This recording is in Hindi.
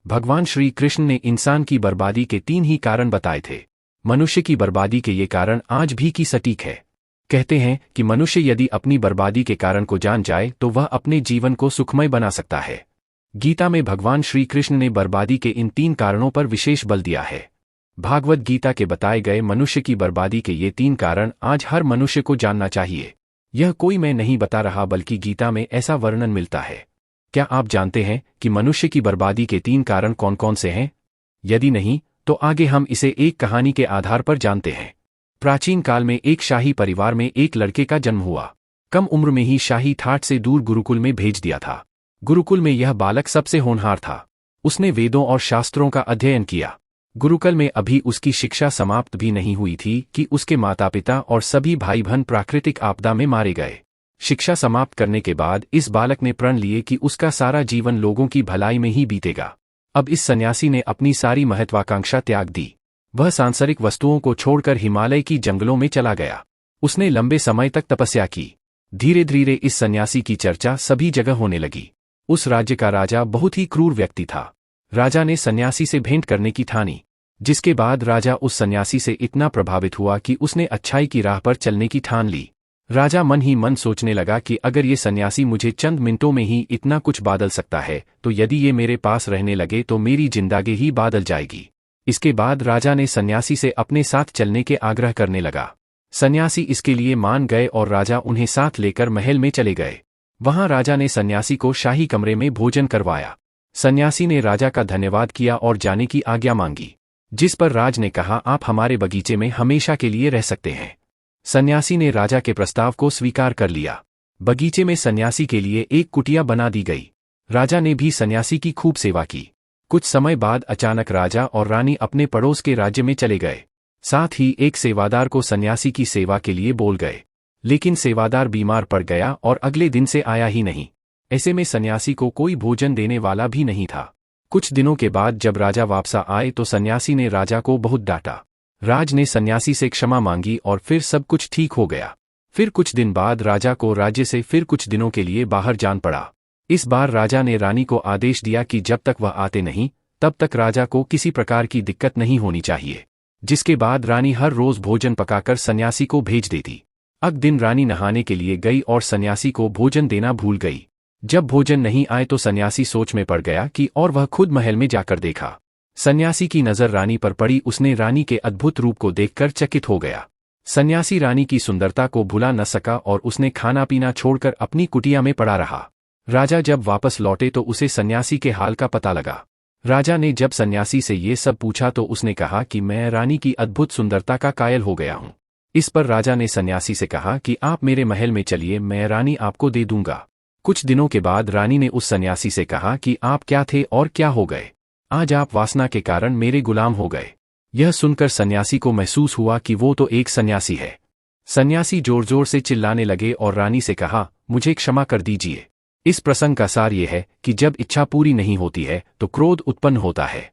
भगवान श्री कृष्ण ने इंसान की बर्बादी के 3 ही कारण बताए थे। मनुष्य की बर्बादी के ये कारण आज भी की सटीक है। कहते हैं कि मनुष्य यदि अपनी बर्बादी के कारण को जान जाए तो वह अपने जीवन को सुखमय बना सकता है। गीता में भगवान श्री कृष्ण ने बर्बादी के इन 3 कारणों पर विशेष बल दिया है। भागवत गीता के बताए गए मनुष्य की बर्बादी के ये 3 कारण आज हर मनुष्य को जानना चाहिए। यह कोई मैं नहीं बता रहा बल्कि गीता में ऐसा वर्णन मिलता है। क्या आप जानते हैं कि मनुष्य की बर्बादी के 3 कारण कौन कौन से हैं? यदि नहीं तो आगे हम इसे एक कहानी के आधार पर जानते हैं। प्राचीन काल में एक शाही परिवार में एक लड़के का जन्म हुआ। कम उम्र में ही शाही ठाट से दूर गुरुकुल में भेज दिया था। गुरुकुल में यह बालक सबसे होनहार था। उसने वेदों और शास्त्रों का अध्ययन किया। गुरुकुल में अभी उसकी शिक्षा समाप्त भी नहीं हुई थी कि उसके माता पिता और सभी भाई बहन प्राकृतिक आपदा में मारे गए। शिक्षा समाप्त करने के बाद इस बालक ने प्रण लिए कि उसका सारा जीवन लोगों की भलाई में ही बीतेगा। अब इस सन्यासी ने अपनी सारी महत्वाकांक्षा त्याग दी। वह सांसारिक वस्तुओं को छोड़कर हिमालय की जंगलों में चला गया। उसने लंबे समय तक तपस्या की। धीरे धीरे इस सन्यासी की चर्चा सभी जगह होने लगी। उस राज्य का राजा बहुत ही क्रूर व्यक्ति था। राजा ने सन्यासी से भेंट करने की ठानी, जिसके बाद राजा उस सन्यासी से इतना प्रभावित हुआ कि उसने अच्छाई की राह पर चलने की ठान ली। राजा मन ही मन सोचने लगा कि अगर ये सन्यासी मुझे चंद मिनटों में ही इतना कुछ बदल सकता है तो यदि ये मेरे पास रहने लगे तो मेरी जिंदगी ही बदल जाएगी। इसके बाद राजा ने सन्यासी से अपने साथ चलने के आग्रह करने लगा। सन्यासी इसके लिए मान गए और राजा उन्हें साथ लेकर महल में चले गए। वहां राजा ने सन्यासी को शाही कमरे में भोजन करवाया। सन्यासी ने राजा का धन्यवाद किया और जाने की आज्ञा मांगी, जिस पर राज ने कहा, आप हमारे बगीचे में हमेशा के लिए रह सकते हैं। सन्यासी ने राजा के प्रस्ताव को स्वीकार कर लिया। बगीचे में सन्यासी के लिए एक कुटिया बना दी गई। राजा ने भी सन्यासी की खूब सेवा की। कुछ समय बाद अचानक राजा और रानी अपने पड़ोस के राज्य में चले गए। साथ ही एक सेवादार को सन्यासी की सेवा के लिए बोल गए, लेकिन सेवादार बीमार पड़ गया और अगले दिन से आया ही नहीं। ऐसे में सन्यासी को कोई भोजन देने वाला भी नहीं था। कुछ दिनों के बाद जब राजा वापस आए तो सन्यासी ने राजा को बहुत डांटा। राज ने सन्यासी से क्षमा मांगी और फिर सब कुछ ठीक हो गया। फिर कुछ दिन बाद राजा को राज्य से फिर कुछ दिनों के लिए बाहर जान पड़ा। इस बार राजा ने रानी को आदेश दिया कि जब तक वह आते नहीं तब तक राजा को किसी प्रकार की दिक्कत नहीं होनी चाहिए। जिसके बाद रानी हर रोज भोजन पकाकर सन्यासी को भेज देती। अगले दिन रानी नहाने के लिए गई और सन्यासी को भोजन देना भूल गई। जब भोजन नहीं आए तो सन्यासी सोच में पड़ गया कि और वह खुद महल में जाकर देखा। सन्यासी की नजर रानी पर पड़ी। उसने रानी के अद्भुत रूप को देखकर चकित हो गया। सन्यासी रानी की सुंदरता को भुला न सका और उसने खाना पीना छोड़कर अपनी कुटिया में पड़ा रहा। राजा जब वापस लौटे तो उसे सन्यासी के हाल का पता लगा। राजा ने जब सन्यासी से ये सब पूछा तो उसने कहा कि मैं रानी की अद्भुत सुंदरता का कायल हो गया हूँ। इस पर राजा ने सन्यासी से कहा कि आप मेरे महल में चलिए, मैं रानी आपको दे दूंगा। कुछ दिनों के बाद रानी ने उस सन्यासी से कहा कि आप क्या थे और क्या हो गए? आज आप वासना के कारण मेरे गुलाम हो गए। यह सुनकर सन्यासी को महसूस हुआ कि वो तो एक सन्यासी है। सन्यासी जोर जोर से चिल्लाने लगे और रानी से कहा, मुझे क्षमा कर दीजिए। इस प्रसंग का सार ये है कि जब इच्छा पूरी नहीं होती है तो क्रोध उत्पन्न होता है।